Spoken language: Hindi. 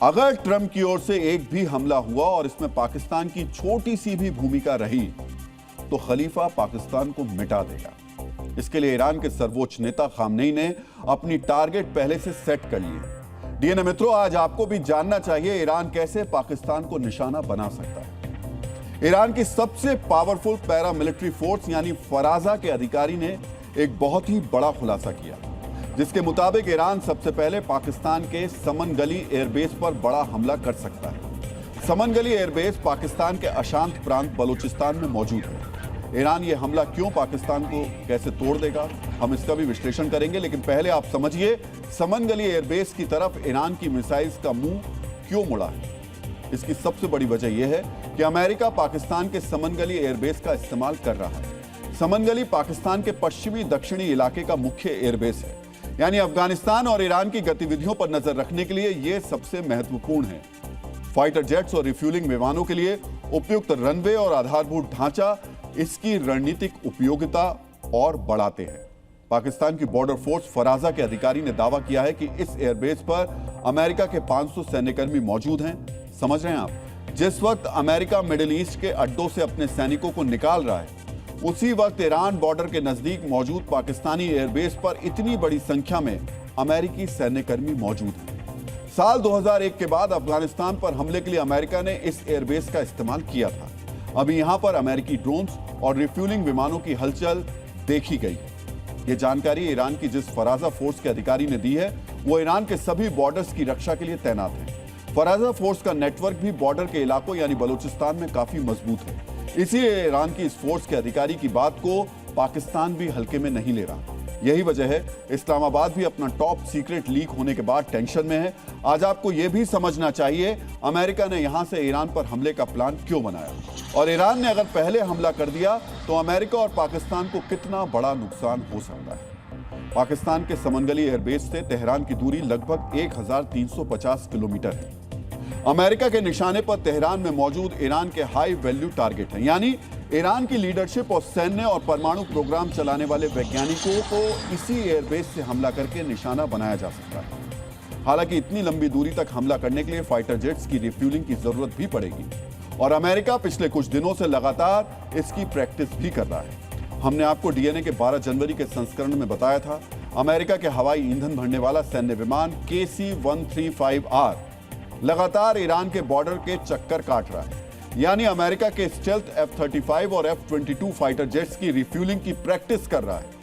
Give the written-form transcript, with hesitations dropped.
अगर ट्रंप की ओर से एक भी हमला हुआ और इसमें पाकिस्तान की छोटी सी भी भूमिका रही तो खलीफा पाकिस्तान को मिटा देगा। इसके लिए ईरान के सर्वोच्च नेता खामनेई ने अपनी टारगेट पहले से सेट कर लिए। डीएनए मित्रों, आज आपको भी जानना चाहिए ईरान कैसे पाकिस्तान को निशाना बना सकता है। ईरान की सबसे पावरफुल पैरामिलिट्री फोर्स यानी फराजा के अधिकारी ने एक बहुत ही बड़ा खुलासा किया, जिसके मुताबिक ईरान सबसे पहले पाकिस्तान के समनगली एयरबेस पर बड़ा हमला कर सकता है। समनगली एयरबेस पाकिस्तान के अशांत प्रांत बलूचिस्तान में मौजूद है। ईरान ये हमला क्यों पाकिस्तान को कैसे तोड़ देगा, हम इसका भी विश्लेषण करेंगे। लेकिन पहले आप समझिए समनगली एयरबेस की तरफ ईरान की मिसाइल्स का मुंह क्यों मुड़ा है। इसकी सबसे बड़ी वजह यह है कि अमेरिका पाकिस्तान के समनगली एयरबेस का इस्तेमाल कर रहा है। समनगली पाकिस्तान के पश्चिमी दक्षिणी इलाके का मुख्य एयरबेस है, यानी अफगानिस्तान और ईरान की गतिविधियों पर नजर रखने के लिए यह सबसे महत्वपूर्ण है। फाइटर जेट्स और रिफ्यूलिंग विमानों के लिए उपयुक्त रनवे और आधारभूत ढांचा इसकी रणनीतिक उपयोगिता और बढ़ाते हैं। पाकिस्तान की बॉर्डर फोर्स फराजा के अधिकारी ने दावा किया है कि इस एयरबेस पर अमेरिका के 500 सैन्यकर्मी मौजूद हैं। समझ रहे हैं आप, जिस वक्त अमेरिका मिडिल ईस्ट के अड्डों से अपने सैनिकों को निकाल रहा है, उसी वक्त ईरान बॉर्डर के नजदीक मौजूद पाकिस्तानी एयरबेस पर इतनी बड़ी संख्या में अमेरिकी सैन्यकर्मी मौजूद हैं। साल 2001 के बाद अफगानिस्तान पर हमले के लिए अमेरिका ने इस एयरबेस का इस्तेमाल किया था। अभी यहां पर अमेरिकी ड्रोन्स और रिफ्यूलिंग विमानों की हलचल देखी गई है। यह जानकारी ईरान की जिस फराजा फोर्स के अधिकारी ने दी है, वो ईरान के सभी बॉर्डर्स की रक्षा के लिए तैनात है। फराजा फोर्स का नेटवर्क भी बॉर्डर के इलाकों यानी बलूचिस्तान में काफी मजबूत है। इसीलिए ईरान की इस फोर्स के अधिकारी की बात को पाकिस्तान भी हल्के में नहीं ले रहा। यही वजह है इस्लामाबाद भी अपना टॉप सीक्रेट लीक होने के बाद टेंशन में है। आज आपको यह भी समझना चाहिए अमेरिका ने यहां से ईरान पर हमले का प्लान क्यों बनाया, और ईरान ने अगर पहले हमला कर दिया तो अमेरिका और पाकिस्तान को कितना बड़ा नुकसान हो सकता है। पाकिस्तान के समनगली एयरबेस से तेहरान की दूरी लगभग 1350 किलोमीटर है। अमेरिका के निशाने पर तेहरान में मौजूद ईरान के हाई वैल्यू टारगेट हैं, यानी ईरान की लीडरशिप और सैन्य और परमाणु प्रोग्राम चलाने वाले वैज्ञानिकों को इसी एयरबेस से हमला करके निशाना बनाया जा सकता है। हालांकि इतनी लंबी दूरी तक हमला करने के लिए फाइटर जेट्स की रिफ्यूलिंग की जरूरत भी पड़ेगी, और अमेरिका पिछले कुछ दिनों से लगातार इसकी प्रैक्टिस भी कर रहा है। हमने आपको डीएनए के 12 जनवरी के संस्करण में बताया था, अमेरिका के हवाई ईंधन भरने वाला सैन्य विमान KC-135R लगातार ईरान के बॉर्डर के चक्कर काट रहा है, यानी अमेरिका के स्टेल्थ F-35 और F-22 फाइटर जेट्स की रिफ्यूलिंग की प्रैक्टिस कर रहा है।